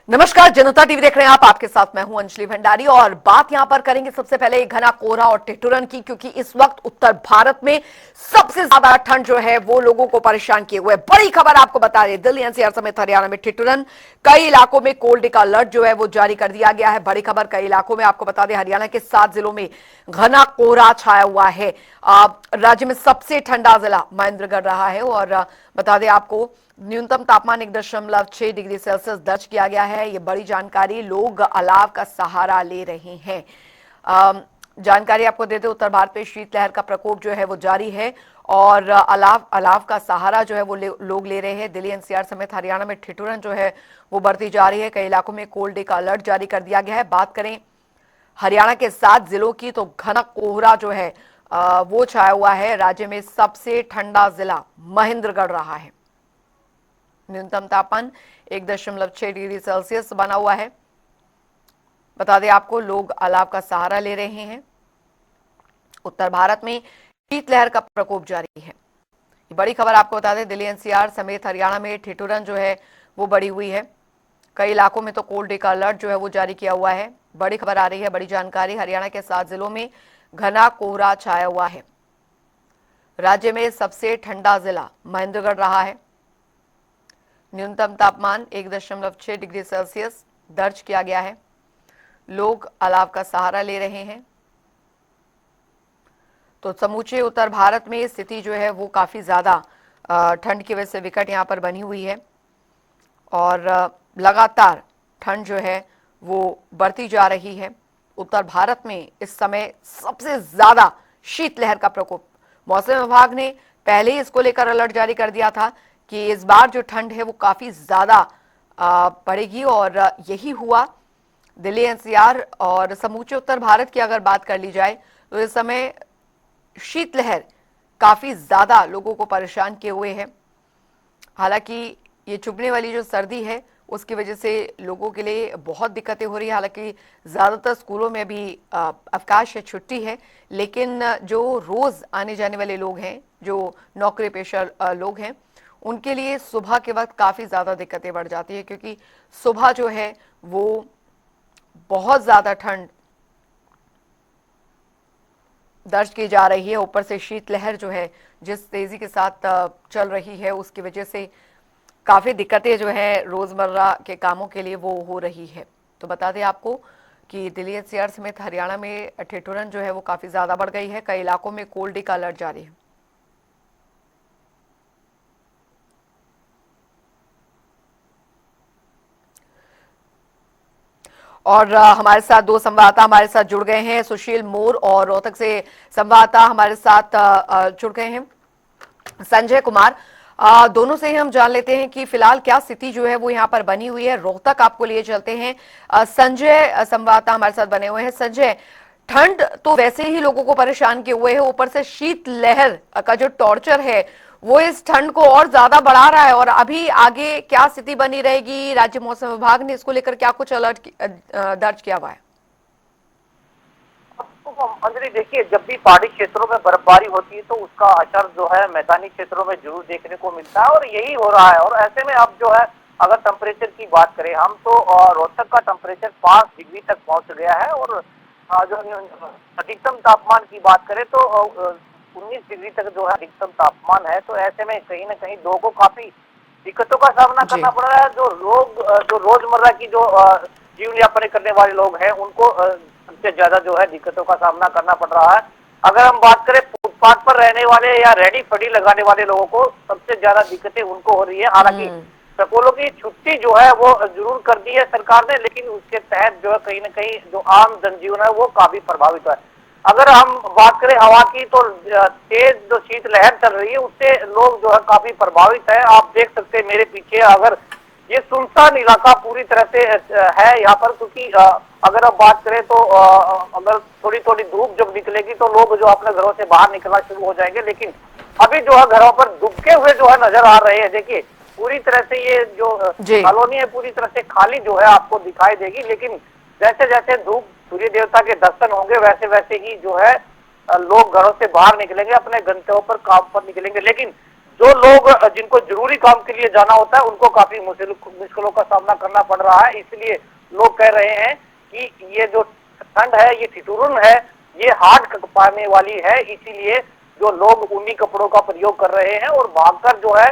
नमस्कार, जनता टीवी देख रहे हैं आप। आपके साथ मैं हूं अंजलि भंडारी और बात यहां पर करेंगे सबसे पहले घना कोहरा और ठिठुरन की, क्योंकि इस वक्त उत्तर भारत में सबसे ज्यादा ठंड जो है वो लोगों को परेशान किए हुए। बड़ी खबर आपको बता दें, दिल्ली एनसीआर समेत हरियाणा में ठिठुरन, कई इलाकों में कोल्ड का अलर्ट जो है वो जारी कर दिया गया है। बड़ी खबर, कई इलाकों में आपको बता दें हरियाणा के 7 जिलों में घना कोहरा छाया हुआ है। राज्य में सबसे ठंडा जिला महेंद्रगढ़ रहा है और बता दें आपको न्यूनतम तापमान 1.6 डिग्री सेल्सियस दर्ज किया गया है। ये बड़ी जानकारी, लोग अलाव का सहारा ले रहे हैं। जानकारी आपको देते, उत्तर भारत में शीतलहर का प्रकोप जो है वो जारी है और अलाव का सहारा जो है वो लोग ले रहे हैं। दिल्ली एनसीआर समेत हरियाणा में ठिठुरन जो है वो बढ़ती जा रही है। कई इलाकों में कोल्ड डे का अलर्ट जारी कर दिया गया है। बात करें हरियाणा के 7 जिलों की तो घना कोहरा जो है वो छाया हुआ है। राज्य में सबसे ठंडा जिला महेंद्रगढ़ रहा है। न्यूनतम तापमान 1.6 डिग्री सेल्सियस बना हुआ है। बता दें आपको, लोग अलाव का सहारा ले रहे हैं। उत्तर भारत में शीतलहर का प्रकोप जारी है। बड़ी खबर आपको बता दें, दिल्ली एनसीआर समेत हरियाणा में ठिठुरन जो है वो बढ़ी हुई है। कई इलाकों में तो कोल्ड डे का अलर्ट जो है वो जारी किया हुआ है। बड़ी खबर आ रही है, बड़ी जानकारी, हरियाणा के 7 जिलों में घना कोहरा छाया हुआ है। राज्य में सबसे ठंडा जिला महेंद्रगढ़ रहा है। न्यूनतम तापमान 1.6 डिग्री सेल्सियस दर्ज किया गया है। लोग अलाव का सहारा ले रहे हैं। तो समूचे उत्तर भारत में स्थिति जो है वो काफी ज्यादा ठंड की वजह से विकट यहां पर बनी हुई है और लगातार ठंड जो है वो बढ़ती जा रही है। उत्तर भारत में इस समय सबसे ज्यादा शीतलहर का प्रकोप, मौसम विभाग ने पहले ही इसको लेकर अलर्ट जारी कर दिया था कि इस बार जो ठंड है वो काफी ज्यादा बढ़ेगी और यही हुआ। दिल्ली एनसीआर और समूचे उत्तर भारत की अगर बात कर ली जाए तो इस समय शीतलहर काफी ज्यादा लोगों को परेशान किए हुए है। हालांकि ये चुभने वाली जो सर्दी है उसकी वजह से लोगों के लिए बहुत दिक्कतें हो रही है। हालांकि ज्यादातर स्कूलों में भी अवकाश है, छुट्टी है, लेकिन जो रोज आने जाने वाले लोग हैं, जो नौकरी पेशा लोग हैं, उनके लिए सुबह के वक्त काफी ज्यादा दिक्कतें बढ़ जाती है, क्योंकि सुबह जो है वो बहुत ज्यादा ठंड दर्ज की जा रही है। ऊपर से शीतलहर जो है जिस तेजी के साथ चल रही है उसकी वजह से काफी दिक्कतें जो है रोजमर्रा के कामों के लिए वो हो रही है। तो बता दें आपको कि दिल्ली एनसीआर समेत हरियाणा में ठिठुरन जो है वो काफी ज्यादा बढ़ गई है। कई इलाकों में कोल्ड डे का अलर्ट जारी है। और हमारे साथ दो संवाददाता हमारे साथ जुड़ गए हैं। सुशील मोर और रोहतक से संवाददाता हमारे साथ जुड़ गए हैं, संजय कुमार। दोनों से ही हम जान लेते हैं कि फिलहाल क्या स्थिति जो है वो यहाँ पर बनी हुई है। रोहतक आपको लिए चलते हैं। संजय संवाददाता हमारे साथ बने हुए हैं। संजय, ठंड तो वैसे ही लोगों को परेशान किए हुए है, ऊपर से शीत लहर का जो टॉर्चर है वो इस ठंड को और ज्यादा बढ़ा रहा है। और अभी आगे क्या स्थिति बनी रहेगी, राज्य मौसम विभाग ने इसको लेकर क्या कुछ अलर्ट दर्ज किया हुआ है? तो अंजलि देखिए, जब भी पहाड़ी क्षेत्रों में बर्फबारी होती है तो उसका असर जो है मैदानी क्षेत्रों में जरूर देखने को मिलता है और यही हो रहा है। और ऐसे में अब जो है, अगर टेम्परेचर की बात करें हम तो रोहतक का टेम्परेचर 5 डिग्री तक पहुंच गया है और जो अधिकतम तापमान की बात करें तो 19 डिग्री तक जो है अधिकतम तापमान है। तो ऐसे में कहीं ना कहीं लोगों को काफी दिक्कतों का सामना जी। करना पड़ रहा है। जो लोग जो रोजमर्रा की जो जीवन यापन करने वाले लोग हैं उनको सबसे ज्यादा जो है दिक्कतों का सामना करना पड़ रहा है। अगर हम बात करें फुटपाथ पर रहने वाले या रेडी फड़ी लगाने वाले लोगों को, सबसे ज्यादा दिक्कतें उनको हो रही है। हालांकि स्कूलों की छुट्टी जो है वो जरूर कर दी है सरकार ने, लेकिन उसके तहत जो है कहीं ना कहीं जो आम जनजीवन है वो काफी प्रभावित है। अगर हम बात करें हवा की तो तेज जो शीतलहर चल रही है उससे लोग जो है काफी प्रभावित है। आप देख सकते हैं मेरे पीछे, अगर ये सुनसान इलाका पूरी तरह से है यहाँ पर, क्योंकि अगर आप बात करें तो अगर थोड़ी थोड़ी धूप जब निकलेगी तो लोग जो अपने घरों से बाहर निकलना शुरू हो जाएंगे, लेकिन अभी जो है घरों पर दुबके हुए जो है नजर आ रहे हैं। देखिए पूरी तरह से ये जो कॉलोनी है पूरी तरह से खाली जो है आपको दिखाई देगी, लेकिन जैसे जैसे धूप सूर्य देवता के दर्शन होंगे वैसे वैसे ही जो है लोग घरों से बाहर निकलेंगे, अपने गंतव्यों पर काम पर निकलेंगे। लेकिन जो लोग जिनको जरूरी काम के लिए जाना होता है उनको काफी मुश्किलों का सामना करना पड़ रहा है। इसलिए लोग कह रहे हैं कि ये जो ठंड है, ये ठिठुरन है, ये हार्ड पाने वाली है। इसीलिए जो लोग ऊनी कपड़ों का प्रयोग कर रहे हैं और भागकर जो है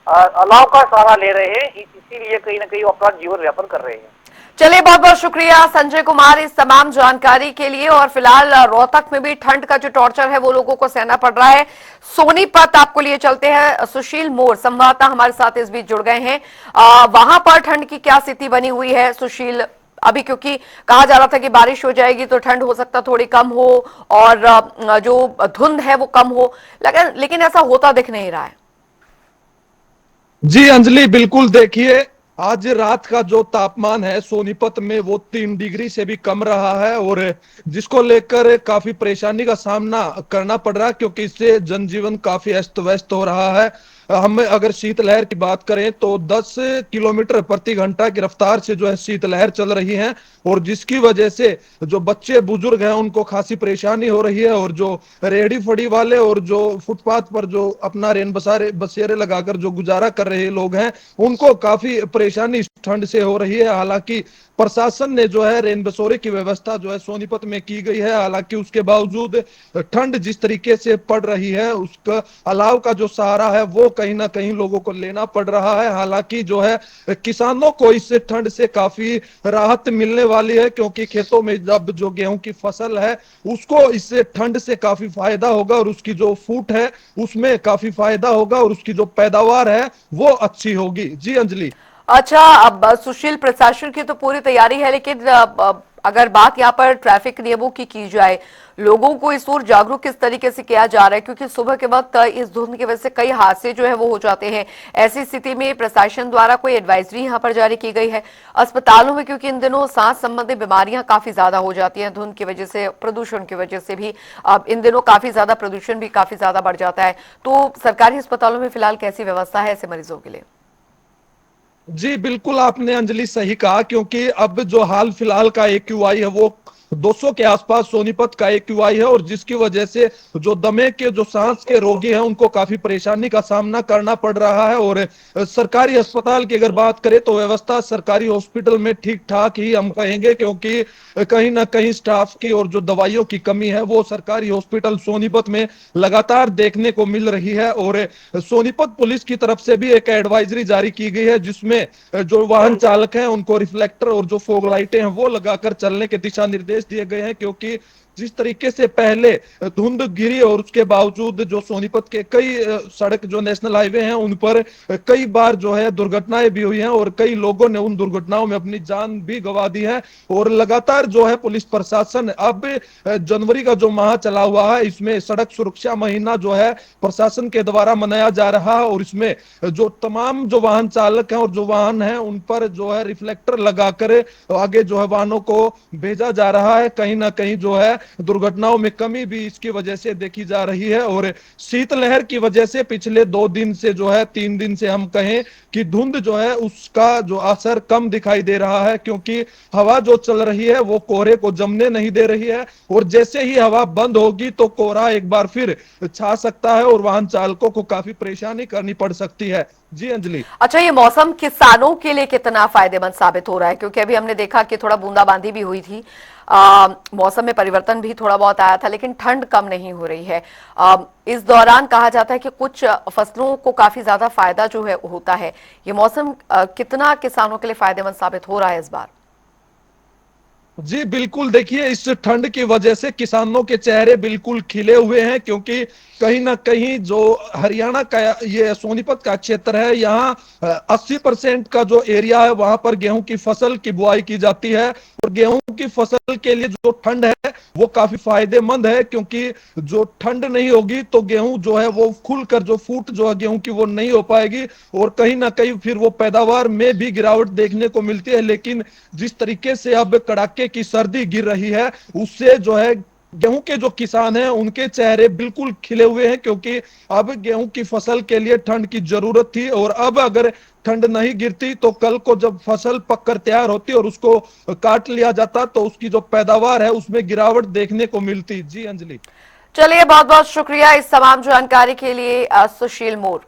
अलाव का सहारा ले रहे हैं, इसीलिए कहीं ना कहीं वो अपना जीवन यापन कर रहे हैं। चलिए, बहुत बहुत शुक्रिया संजय कुमार इस तमाम जानकारी के लिए। और फिलहाल रोहतक में भी ठंड का जो टॉर्चर है वो लोगों को सहना पड़ रहा है। सोनीपत आपको लिए चलते हैं, सुशील मोर संवाददाता हमारे साथ इस बीच जुड़ गए हैं। वहां पर ठंड की क्या स्थिति बनी हुई है सुशील? अभी क्योंकि कहा जा रहा था कि बारिश हो जाएगी तो ठंड हो सकता थोड़ी कम हो और जो धुंध है वो कम हो, लेकिन ऐसा होता दिख नहीं रहा है। जी अंजलि, बिल्कुल देखिए, आज रात का जो तापमान है सोनीपत में वो 3 डिग्री से भी कम रहा है और जिसको लेकर काफी परेशानी का सामना करना पड़ रहा है, क्योंकि इससे जनजीवन काफी अस्त व्यस्त हो रहा है। हम अगर शीतलहर की बात करें तो 10 किलोमीटर प्रति घंटा की रफ्तार से जो है शीतलहर चल रही है और जिसकी वजह से जो बच्चे बुजुर्ग हैं उनको खासी परेशानी हो रही है और जो रेहड़ी फड़ी वाले और जो फुटपाथ पर जो अपना रेन बसेरे लगाकर जो गुजारा कर रहे लोग हैं उनको काफी परेशानी इस ठंड से हो रही है। हालांकि प्रशासन ने जो है रेन बसेरे की व्यवस्था जो है सोनीपत में की गई है, हालांकि उसके बावजूद ठंड जिस तरीके से पड़ रही है उसका अलाव का जो सहारा है वो कहीं ना कहीं लोगों को लेना पड़ रहा है। हालांकि जो है किसानों को इस ठंड से काफी राहत मिलने वाली है, क्योंकि खेतों में जब जो गेहूं की फसल है उसको इससे ठंड से काफी फायदा होगा और उसकी जो फूट है उसमें काफी फायदा होगा और उसकी जो पैदावार है वो अच्छी होगी। जी अंजलि। अच्छा, अब सुशील, प्रशासन की तो पूरी तैयारी है, लेकिन अगर बात यहाँ पर ट्रैफिक नियमों की जाए, लोगों को इस ओर जागरूक किस तरीके से किया जा रहा है? क्योंकि सुबह के वक्त इस धुंध की वजह से कई हादसे जो है वो हो जाते हैं। ऐसी स्थिति में प्रशासन द्वारा कोई एडवाइजरी यहाँ पर जारी की गई है अस्पतालों में? क्योंकि इन दिनों सांस संबंधी बीमारियां काफी ज्यादा हो जाती हैं धुंध की वजह से, प्रदूषण की वजह से भी। अब इन दिनों काफी ज्यादा प्रदूषण भी काफी ज्यादा बढ़ जाता है। तो सरकारी अस्पतालों में फिलहाल कैसी व्यवस्था है ऐसे मरीजों के लिए? जी बिल्कुल, आपने अंजलि सही कहा, क्योंकि अब जो हाल फिलहाल का AQI है वो 200 के आसपास सोनीपत का AQI है और जिसकी वजह से जो दमे के जो सांस के रोगी हैं उनको काफी परेशानी का सामना करना पड़ रहा है। और सरकारी अस्पताल की अगर बात करें तो व्यवस्था सरकारी हॉस्पिटल में ठीक ठाक ही हम कहेंगे, क्योंकि कहीं ना कहीं स्टाफ की और जो दवाइयों की कमी है वो सरकारी हॉस्पिटल सोनीपत में लगातार देखने को मिल रही है। और सोनीपत पुलिस की तरफ से भी एक एडवाइजरी जारी की गई है जिसमें जो वाहन चालक हैं उनको रिफ्लेक्टर और जो फॉग लाइटें हैं वो लगाकर चलने के दिशा निर्देश दिए गए हैं, क्योंकि जिस तरीके से पहले धुंध गिरी और उसके बावजूद जो सोनीपत के कई सड़क जो नेशनल हाईवे हैं उन पर कई बार जो है दुर्घटनाएं भी हुई हैं और कई लोगों ने उन दुर्घटनाओं में अपनी जान भी गंवा दी है। और लगातार जो है पुलिस प्रशासन अब जनवरी का जो माह चला हुआ है इसमें सड़क सुरक्षा महीना जो है प्रशासन के द्वारा मनाया जा रहा है और इसमें जो तमाम जो वाहन चालक हैं और जो वाहन है उन पर जो है रिफ्लेक्टर लगाकर आगे जो है वाहनों को भेजा जा रहा है। कहीं ना कहीं जो है दुर्घटनाओं में कमी भी इसकी वजह से देखी जा रही है। और शीतलहर की वजह से पिछले 2 दिन से जो है 3 दिन से हम कहें कि धुंध जो है उसका जो असर कम दिखाई दे रहा है, क्योंकि हवा जो चल रही है वो कोहरे को जमने नहीं दे रही है और जैसे ही हवा बंद होगी तो कोहरा एक बार फिर छा सकता है और वाहन चालकों को काफी परेशानी करनी पड़ सकती है। जी अंजलि। अच्छा, ये मौसम किसानों के लिए कितना फायदेमंद साबित हो रहा है? क्योंकि अभी हमने देखा कि थोड़ा बूंदाबांदी भी हुई थी, मौसम में परिवर्तन भी थोड़ा बहुत आया था, लेकिन ठंड कम नहीं हो रही है। इस दौरान कहा जाता है कि कुछ फसलों को काफी ज्यादा फायदा जो है होता है। ये मौसम कितना किसानों के लिए फायदेमंद साबित हो रहा है इस बार? जी बिल्कुल, देखिए इस ठंड की वजह से किसानों के चेहरे बिल्कुल खिले हुए हैं, क्योंकि कहीं ना कहीं जो हरियाणा का ये सोनीपत का क्षेत्र है यहाँ 80% का जो एरिया है वहां पर गेहूं की फसल की बुआई की जाती है और गेहूं की फसल के लिए जो ठंड है वो काफी फायदेमंद है, क्योंकि जो ठंड नहीं होगी तो गेहूं जो है वो खुलकर जो फूट जो है गेहूं की वो नहीं हो पाएगी और कहीं ना कहीं फिर वो पैदावार में भी गिरावट देखने को मिलती है। लेकिन जिस तरीके से अब कड़ाके की सर्दी गिर रही है उससे जो है गेहूं के जो किसान हैं उनके चेहरे बिल्कुल खिले हुए हैं, क्योंकि अब गेहूं की फसल के लिए ठंड की जरूरत थी और अब अगर ठंड नहीं गिरती तो कल को जब फसल पककर तैयार होती और उसको काट लिया जाता तो उसकी जो पैदावार है उसमें गिरावट देखने को मिलती। जी अंजलि। चलिए, बहुत बहुत शुक्रिया इस तमाम जानकारी के लिए सुशील मोर।